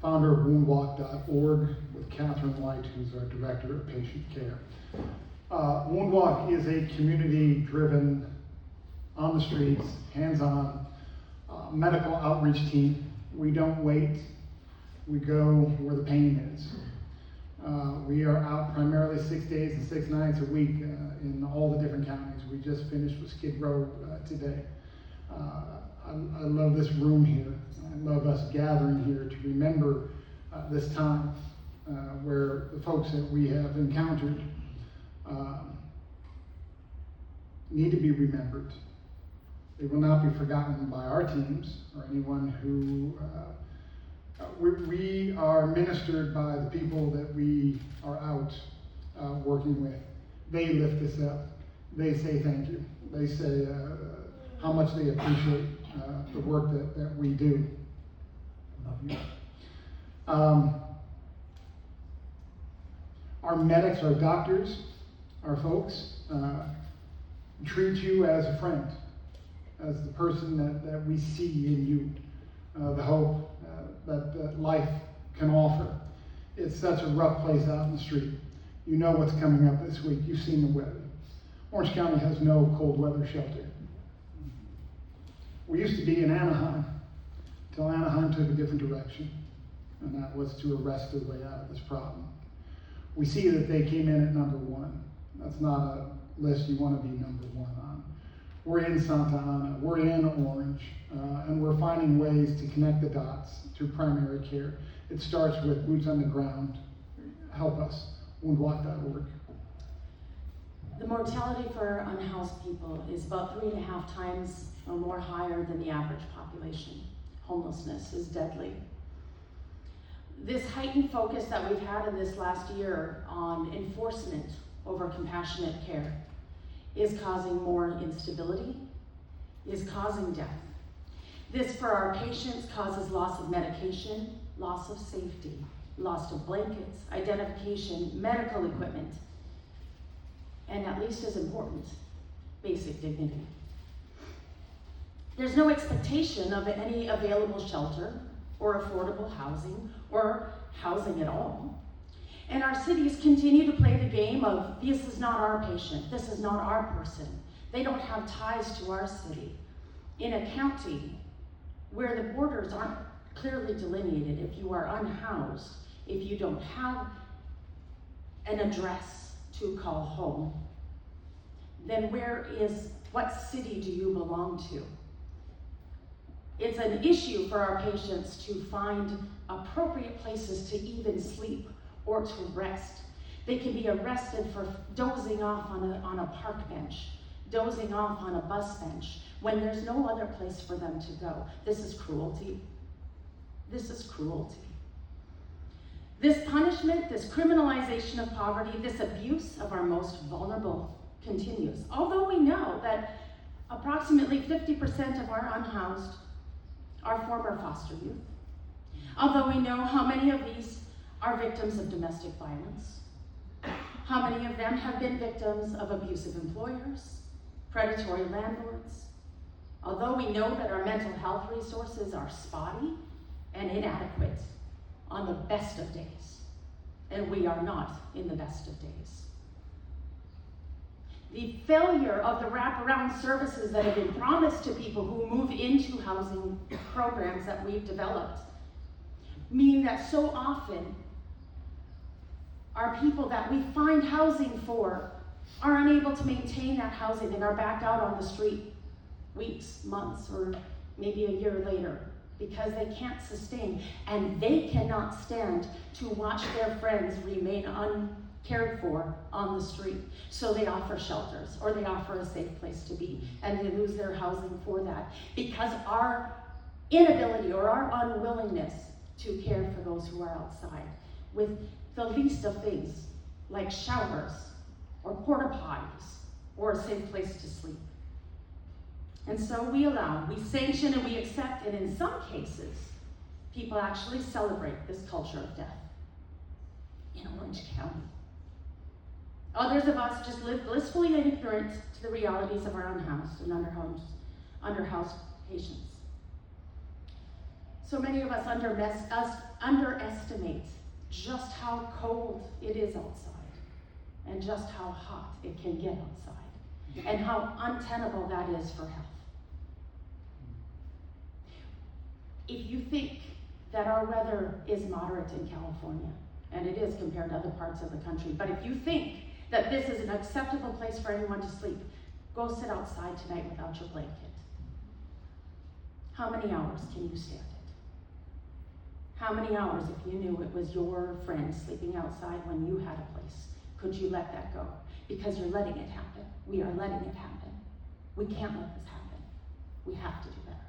founder of woundwalk.org, with Catherine White, who's our director of patient care. Woundwalk is a community-driven, on the streets, hands-on medical outreach team. We don't wait. We go where the pain is. We are out primarily 6 days and 6 nights a week in all the different counties. We just finished with Skid Row today. I love this room here. I love us gathering here to remember this time where the folks that we have encountered need to be remembered. They will not be forgotten by our teams or anyone who we are ministered by the people that we are out working with. They lift us up. They say thank you. They say how much they appreciate the work that we do. Love you. Our medics, our doctors, our folks treat you as a friend, as the person that we see in you, the hope that life can offer. It's such a rough place out in the street. You know what's coming up this week. You've seen the weather. Orange County has no cold weather shelter. We used to be in Anaheim, until Anaheim took a different direction, and that was to arrest their way out of this problem. We see that they came in at number 1. That's not a list you want to be number 1 on. We're in Santa Ana, we're in Orange, and we're finding ways to connect the dots to primary care. It starts with boots on the ground. Help us, woundwalk.org. The mortality for unhoused people is about 3.5 times or more higher than the average population. Homelessness is deadly. This heightened focus that we've had in this last year on enforcement over compassionate care is causing more instability, is causing death. This, for our patients, causes loss of medication, loss of safety, loss of blankets, identification, medical equipment, and at least as important, basic dignity. There's no expectation of any available shelter or affordable housing or housing at all. And our cities continue to play the game of, this is not our patient, this is not our person. They don't have ties to our city. In a county where the borders aren't clearly delineated, if you are unhoused, if you don't have an address to call home, then what city do you belong to? It's an issue for our patients to find appropriate places to even sleep or to rest. They can be arrested for dozing off on a park bench, dozing off on a bus bench, when there's no other place for them to go. This is cruelty. This is cruelty. This punishment, this criminalization of poverty, this abuse of our most vulnerable continues. Although we know that approximately 50% of our unhoused are former foster youth. Although we know how many of these are victims of domestic violence, how many of them have been victims of abusive employers, predatory landlords. Although we know that our mental health resources are spotty and inadequate on the best of days, and we are not in the best of days. The failure of the wraparound services that have been promised to people who move into housing programs that we've developed mean that so often our people that we find housing for are unable to maintain that housing and are back out on the street weeks, months, or maybe a year later because they can't sustain, and they cannot stand to watch their friends remain uncared for on the street. So they offer shelters, or they offer a safe place to be, and they lose their housing for that because our inability or our unwillingness to care for those who are outside with the least of things like showers or porta potties or a safe place to sleep. And so we sanction, and we accept, and in some cases, people actually celebrate this culture of death in Orange County. Others of us just live blissfully ignorant to the realities of our unhoused and underhoused patients. So many of us underestimate just how cold it is outside and just how hot it can get outside and how untenable that is for health. If you think that our weather is moderate in California, and it is compared to other parts of the country, but if you think that this is an acceptable place for anyone to sleep, go sit outside tonight without your blanket. How many hours can you stand it? How many hours, if you knew it was your friend sleeping outside when you had a place, could you let that go? Because you're letting it happen. We are letting it happen. We can't let this happen. We have to do better.